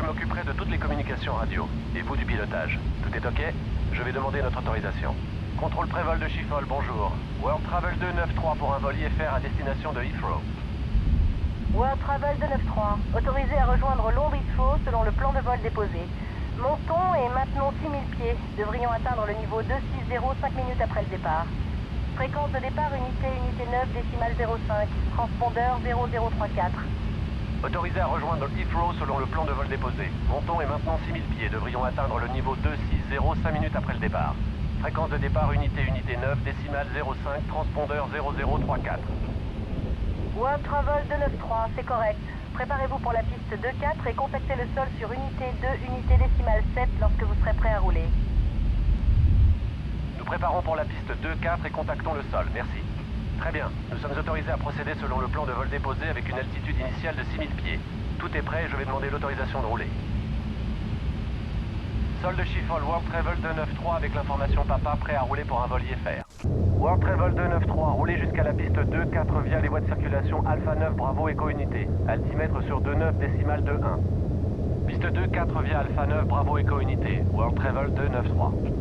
m'occuperai de toutes les communications radio. Et vous du pilotage. Tout est ok? Je vais demander notre autorisation. Contrôle prévol de Schiphol, bonjour. World Travel 293 pour un vol IFR à destination de Heathrow. World Travel 293, autorisé à rejoindre Londres Heathrow selon le plan de vol déposé. Montons et maintenons 6000 pieds. Devrions atteindre le niveau 260 5 minutes après le départ. Fréquence de départ unité 9, décimale 05. Transpondeur 0034. Autorisé à rejoindre Heathrow selon le plan de vol déposé. Montons et maintenons 6000 pieds. Devrions atteindre le niveau 260 5 minutes après le départ. Fréquence de départ unité 9, décimale 05. Transpondeur 0034. World Travel 293, c'est correct. Préparez-vous pour la piste 2-4 et contactez le sol sur unité 2, unité décimale 7 lorsque vous serez prêt à rouler. Nous préparons pour la piste 2-4 et contactons le sol, merci. Très bien, nous sommes autorisés à procéder selon le plan de vol déposé avec une altitude initiale de 6000 pieds. Tout est prêt et je vais demander l'autorisation de rouler. Sol de Schiphol, World Travel 293 avec l'information papa prêt à rouler pour un vol IFR. World Travel 293, roulez jusqu'à la piste 2-4 via les voies de circulation Alpha 9 Bravo Éco-Unité. Altimètre sur 29 décimale 21. Piste 2-4 via Alpha 9 Bravo Éco-Unité. World Travel 293.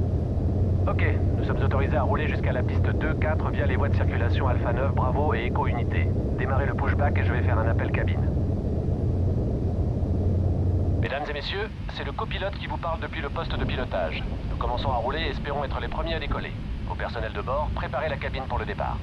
Ok, nous sommes autorisés à rouler jusqu'à la piste 2-4 via les voies de circulation Alpha 9 Bravo et Éco-Unité. Démarrez le pushback et je vais faire un appel cabine. Mesdames et messieurs, c'est le copilote qui vous parle depuis le poste de pilotage. Nous commençons à rouler et espérons être les premiers à décoller. Au personnel de bord, préparez la cabine pour le départ.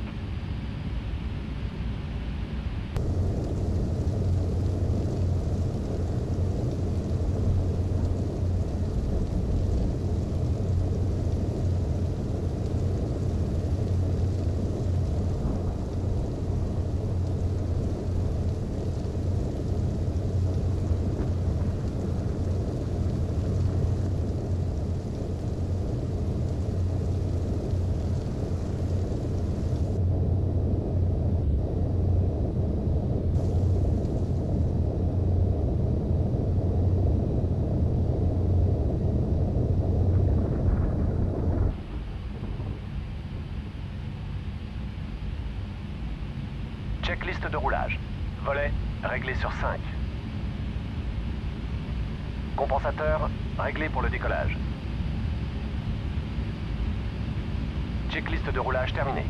Checklist de roulage. Volet, réglé sur 5. Compensateur, réglé pour le décollage. Checklist de roulage terminée.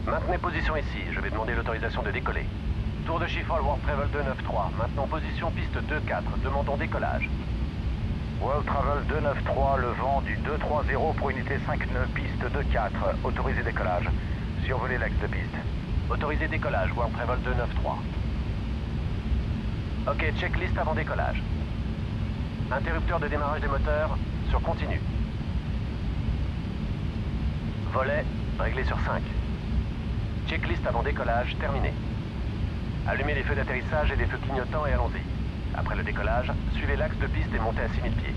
Maintenez position ici, je vais demander l'autorisation de décoller. Tour de Schiphol, World Travel 293, maintenant position piste 2-4, demandons décollage. World Travel 293, le vent du 230 pour unité 5 nœuds, piste 2-4, autorisé décollage. Survolez l'axe de piste. Autorisé décollage, World Travel 293. Ok, checklist avant décollage. Interrupteur de démarrage des moteurs, sur continu. Volet, réglé sur 5. Checklist avant décollage, terminé. Allumez les feux d'atterrissage et les feux clignotants et allons-y. Après le décollage, suivez l'axe de piste et montez à 6000 pieds.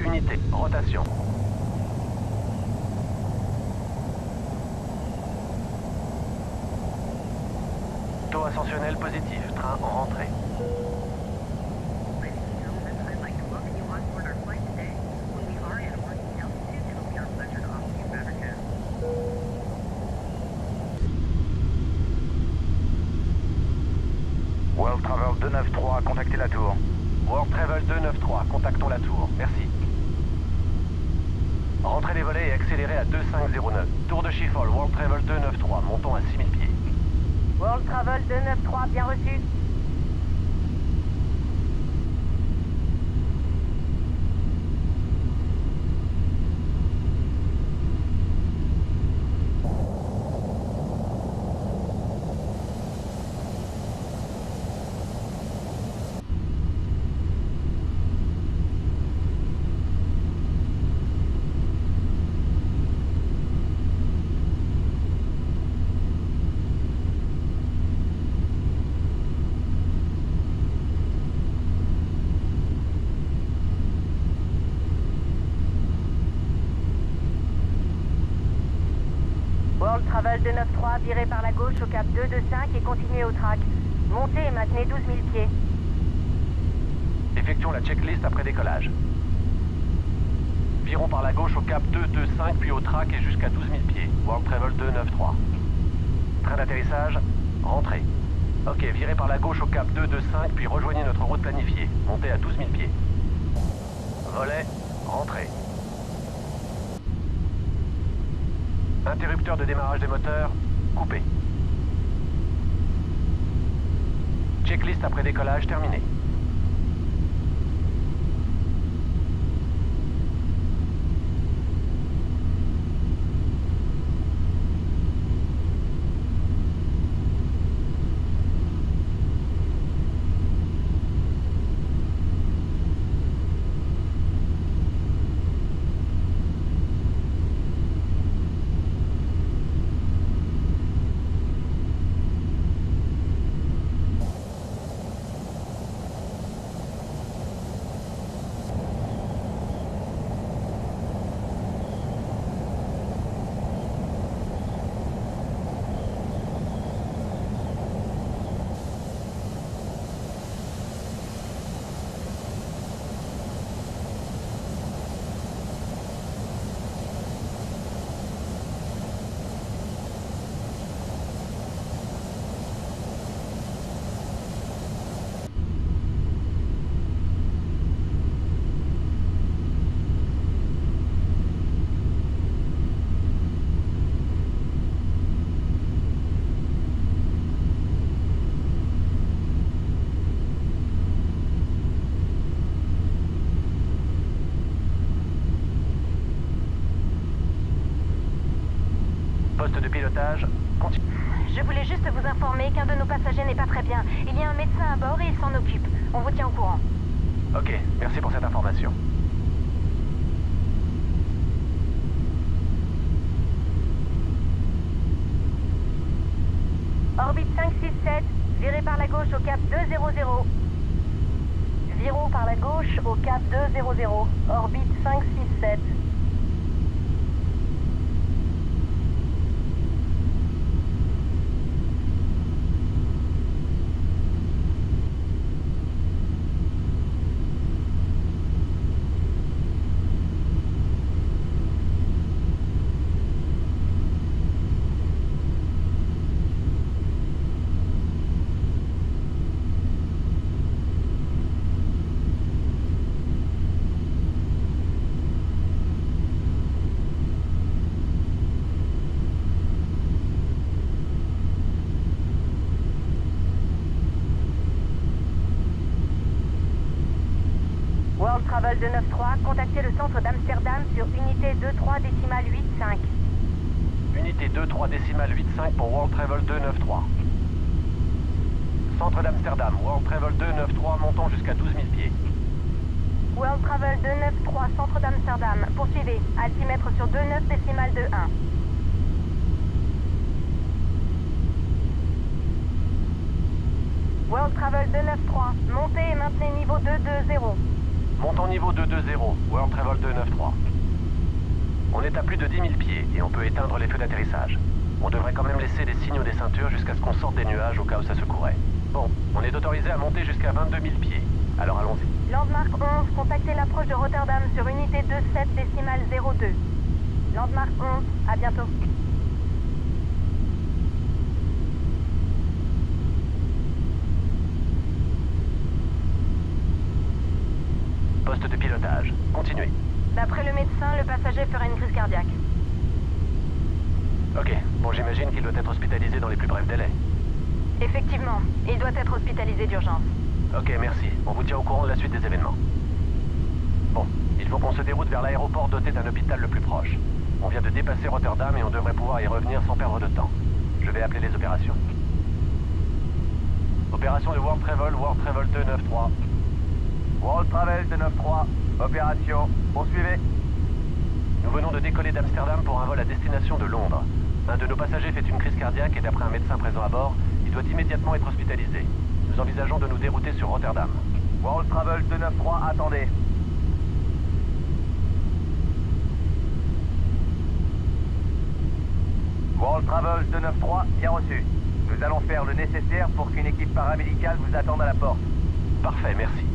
Unité, rotation. Taux ascensionnel positif, train en rentrée. World Travel 293, contactez la tour. World Travel 293, contactons la tour. Merci. Rentrez les volets et accélérez à 2509. Tour de Schiphol, World Travel 293, montons à 6000 pieds. World Travel 293, bien reçu. World Travel 293, virez par la gauche au cap 225 et continuez au track. Montez et maintenez 12 000 pieds. Effectuons la checklist après décollage. Virons par la gauche au cap 225 puis au track et jusqu'à 12 000 pieds. World Travel 293. Train d'atterrissage, rentrée. Ok, virez par la gauche au cap 225 puis rejoignez notre route planifiée. Montez à 12 000 pieds. Volet, rentrée. Interrupteur de démarrage des moteurs, coupé. Checklist après décollage terminée. Poste de pilotage, continue. Je voulais juste vous informer qu'un de nos passagers n'est pas très bien. Il y a un médecin à bord et il s'en occupe. On vous tient au courant. Ok, merci pour cette information. Orbite 567, virez par la gauche au cap 200. Virons par la gauche au cap 200. Orbite 567. World Travel 293, contactez le centre d'Amsterdam sur unité 23 décimale 85. Unité 23 décimale 85 pour World Travel 293. Centre d'Amsterdam, World Travel 293, montons jusqu'à 12 000 pieds. World Travel 293, centre d'Amsterdam. Poursuivez, altimètre sur 29 décimale 21. World Travel 293, montez et maintenez niveau 220. Montons niveau 220, World Travel 293. On est à plus de 10 000 pieds et on peut éteindre les feux d'atterrissage. On devrait quand même laisser des signaux des ceintures jusqu'à ce qu'on sorte des nuages au cas où ça secourait. Bon, on est autorisé à monter jusqu'à 22 000 pieds. Alors allons-y. Landmark 11, contactez l'approche de Rotterdam sur unité 27 décimale 02. Landmark 11, à bientôt. Poste de pilotage, continuez. D'après le médecin, le passager ferait une crise cardiaque. Ok, bon j'imagine qu'il doit être hospitalisé dans les plus brefs délais. Effectivement, il doit être hospitalisé d'urgence. Ok, merci. On vous tient au courant de la suite des événements. Bon, il faut qu'on se déroute vers l'aéroport doté d'un hôpital le plus proche. On vient de dépasser Rotterdam et on devrait pouvoir y revenir sans perdre de temps. Je vais appeler les opérations. Opération de World Travel 293. World Travel 293, opération, poursuivez. Nous venons de décoller d'Amsterdam pour un vol à destination de Londres. Un de nos passagers fait une crise cardiaque et d'après un médecin présent à bord, il doit immédiatement être hospitalisé. Nous envisageons de nous dérouter sur Rotterdam. World Travel 293, attendez. World Travel 293, bien reçu. Nous allons faire le nécessaire pour qu'une équipe paramédicale vous attende à la porte. Parfait, merci.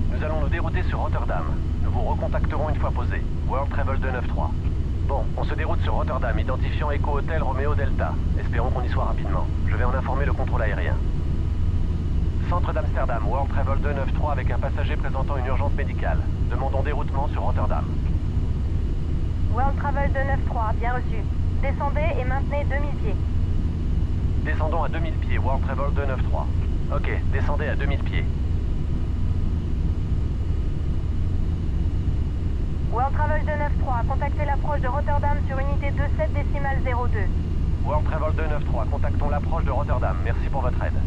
Nous allons nous dérouter sur Rotterdam. Nous vous recontacterons une fois posé. World Travel 293. Bon, on se déroute sur Rotterdam, identifiant Echo Hotel Romeo Delta. Espérons qu'on y soit rapidement. Je vais en informer le contrôle aérien. Centre d'Amsterdam, World Travel 293 avec un passager présentant une urgence médicale. Demandons déroutement sur Rotterdam. World Travel 293, bien reçu. Descendez et maintenez 2000 pieds. Descendons à 2000 pieds, World Travel 293. Ok, descendez à 2000 pieds. World Travel 293, contactez l'approche de Rotterdam sur unité 27 décimale 02. World Travel 293, contactons l'approche de Rotterdam. Merci pour votre aide.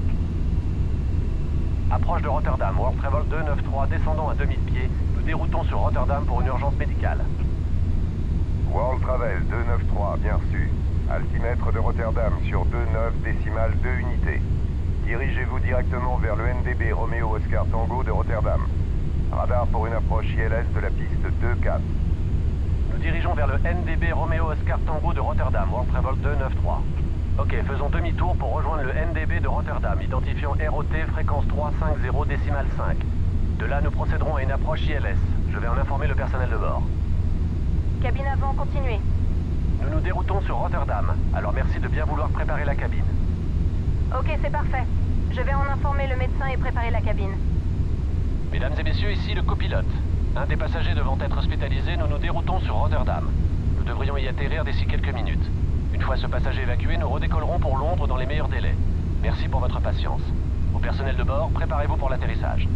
Approche de Rotterdam, World Travel 293, descendons à 2000 pieds. Nous déroutons sur Rotterdam pour une urgence médicale. World Travel 293, bien reçu. Altimètre de Rotterdam sur 29 décimale 2 unités. Dirigez-vous directement vers le NDB Romeo Oscar Tango de Rotterdam. Radar pour une approche ILS de la piste 2-4. Nous dirigeons vers le NDB Romeo Oscar Tango de Rotterdam, World Travel 293. Ok, faisons demi-tour pour rejoindre le NDB de Rotterdam, identifiant ROT fréquence 350 décimale 5. De là, nous procéderons à une approche ILS. Je vais en informer le personnel de bord. Cabine avant, continuez. Nous nous déroutons sur Rotterdam, alors merci de bien vouloir préparer la cabine. Ok, c'est parfait. Je vais en informer le médecin et préparer la cabine. Mesdames et messieurs, ici le copilote. Un des passagers devant être hospitalisé, nous nous déroutons sur Rotterdam. Nous devrions y atterrir d'ici quelques minutes. Une fois ce passager évacué, nous redécollerons pour Londres dans les meilleurs délais. Merci pour votre patience. Au personnel de bord, préparez-vous pour l'atterrissage.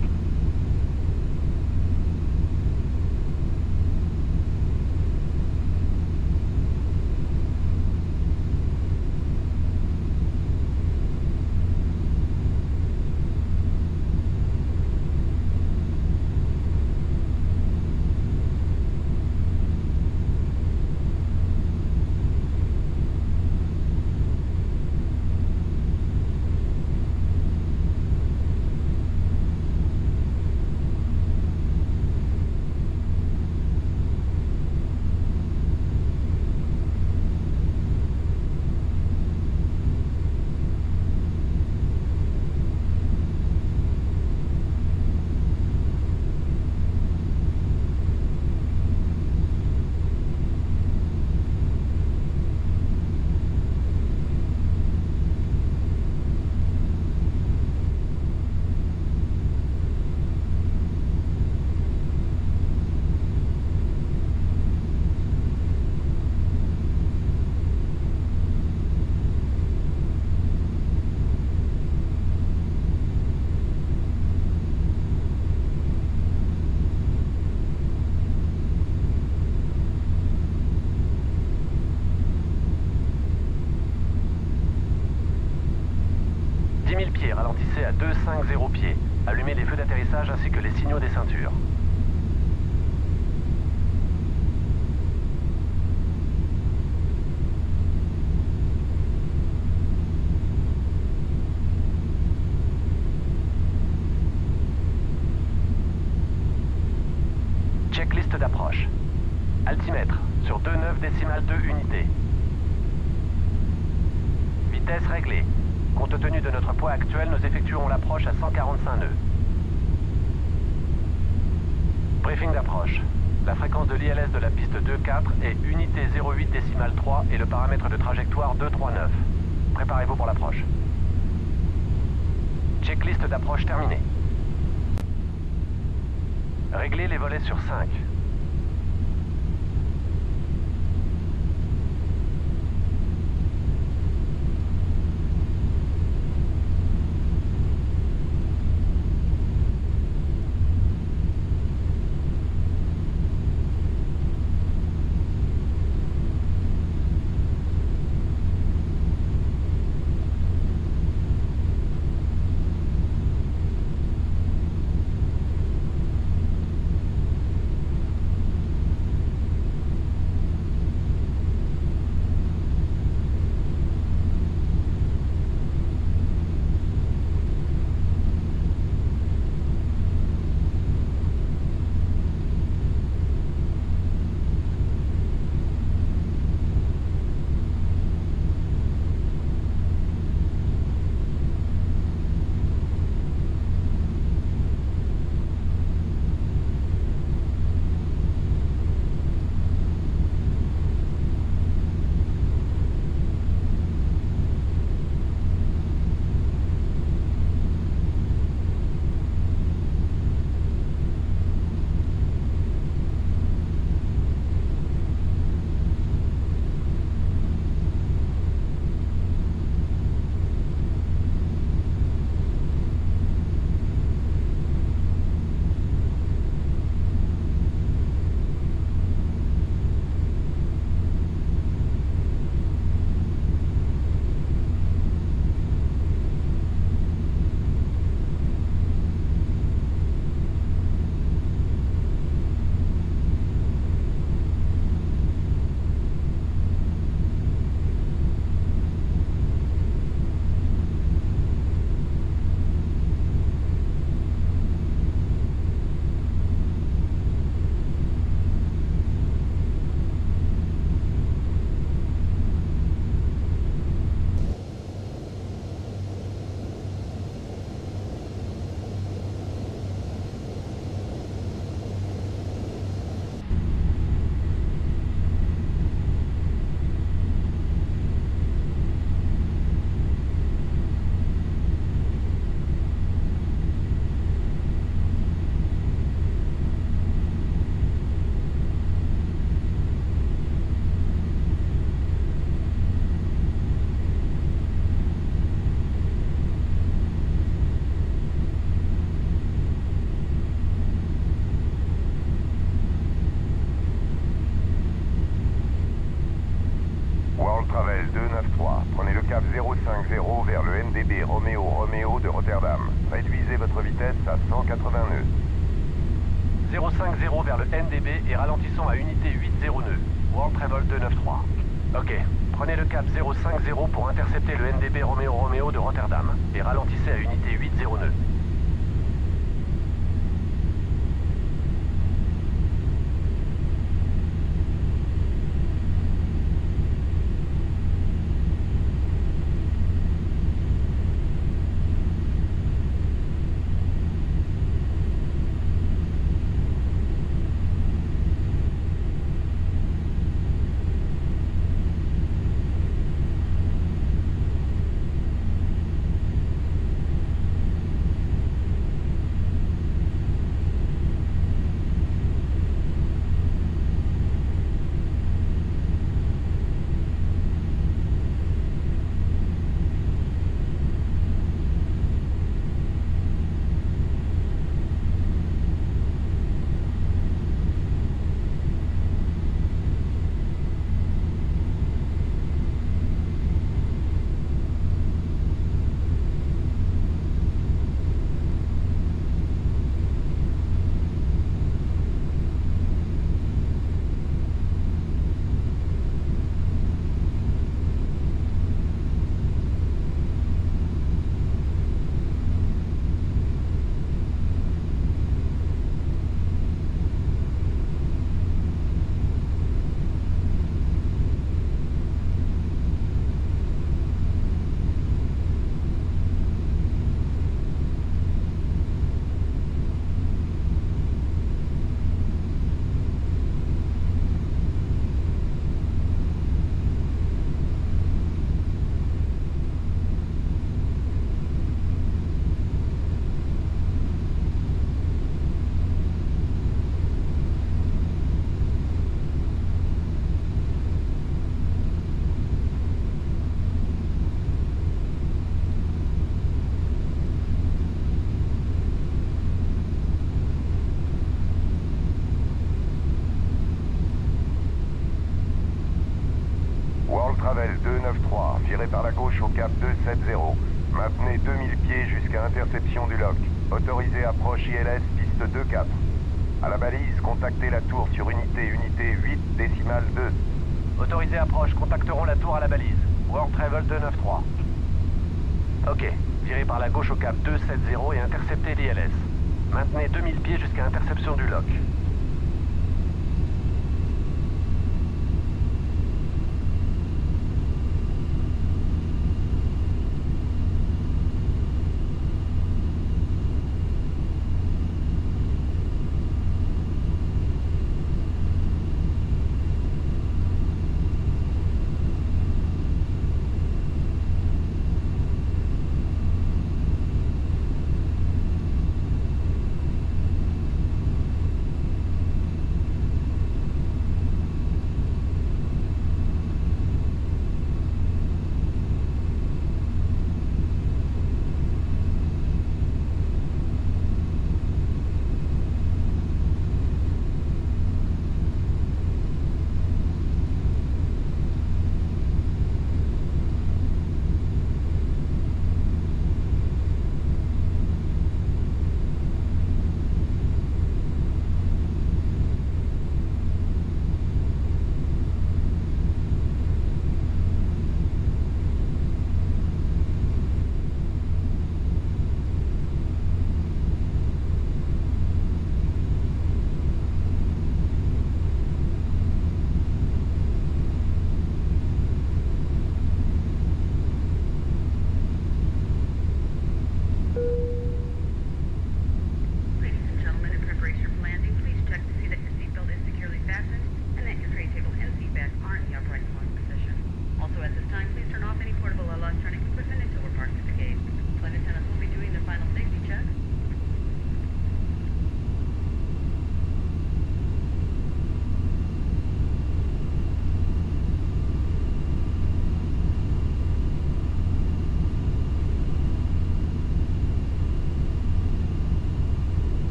250 pieds. Allumez les feux d'atterrissage ainsi que les signaux des ceintures. Checklist d'approche. Altimètre sur 2,9 décimales 2 unités. Vitesse réglée. Compte tenu de notre poids actuel, nous effectuerons l'approche à 145 nœuds. Briefing d'approche. La fréquence de l'ILS de la piste 2.4 est unité 0,8 décimale 3 et le paramètre de trajectoire 239. Préparez-vous pour l'approche. Checklist d'approche terminée. Réglez les volets sur 5. World Travel 293, prenez le cap 050 vers le NDB Romeo de Rotterdam. Réduisez votre vitesse à 180 nœuds. 050 vers le NDB et ralentissons à unité 80 nœuds. World Travel 293. Ok, prenez le cap 050 pour intercepter le NDB Romeo de Rotterdam et ralentissez à unité 80 nœuds. virez par la gauche au cap 270. Maintenez 2000 pieds jusqu'à interception du loch. Autorisé approche ILS piste 24. À la balise, contactez la tour sur unité 8 décimale 2. Autorisé approche, contacteront la tour à la balise. World Travel 293. Ok, virez par la gauche au cap 270 et interceptez l'ILS. Maintenez 2000 pieds jusqu'à interception du loch.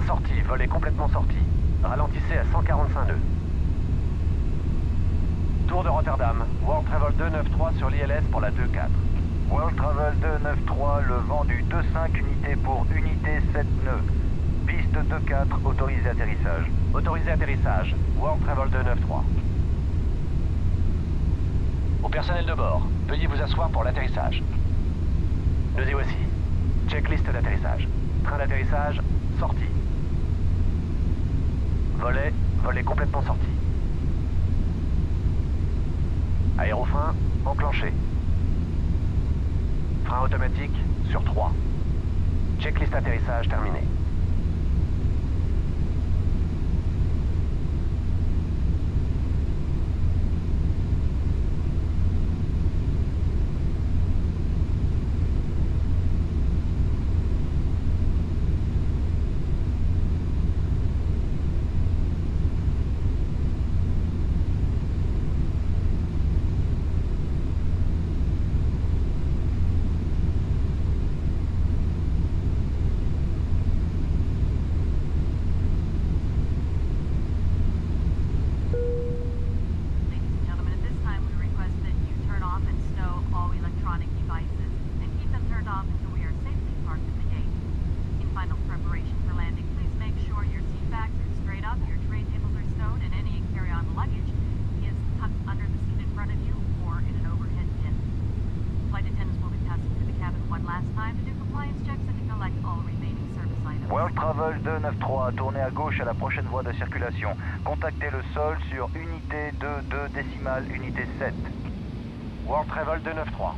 Sorti, vol est complètement sorti. Ralentissez à 145 nœuds. Tour de Rotterdam, World Travel 293 sur l'ILS pour la 24. World Travel 293, le vent du 25 unité pour unité 7 nœuds. Piste 24, autorisé atterrissage. Autorisé atterrissage, World Travel 293. Au personnel de bord, veuillez vous asseoir pour l'atterrissage. Nous y voici. Checklist d'atterrissage. Train d'atterrissage, sorti. Volet complètement sorti. Aérofrein enclenché. Frein automatique sur 3. Checklist atterrissage terminé. World Travel 293, tournez à gauche à la prochaine voie de circulation. Contactez le sol sur unité 22 décimale unité 7. World Travel 293.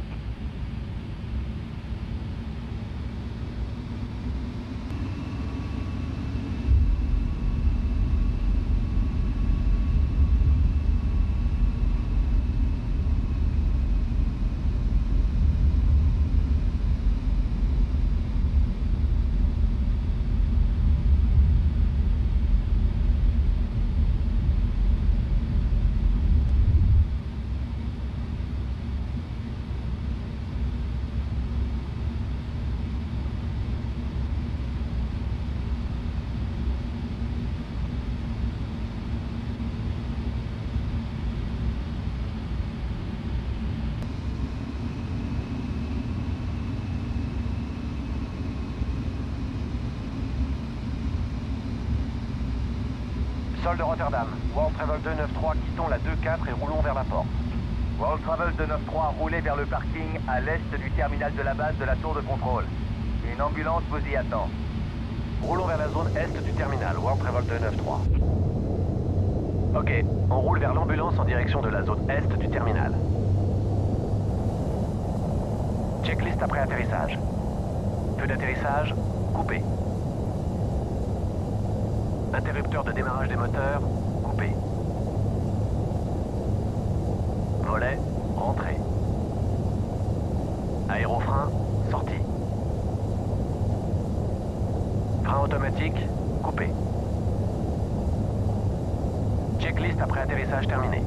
Sol de Rotterdam. World Travel 293, quittons la 2-4 et roulons vers la porte. World Travel 293, roulez vers le parking à l'est du terminal de la base de la tour de contrôle. Une ambulance vous y attend. Roulons vers la zone est du terminal. World Travel 293. Ok, on roule vers l'ambulance en direction de la zone est du terminal. Checklist après atterrissage. Feu d'atterrissage, coupé. Interrupteur de démarrage des moteurs, coupé. Volet, rentré. Aérofrein, sorti. Frein automatique, coupé. Checklist après atterrissage terminé.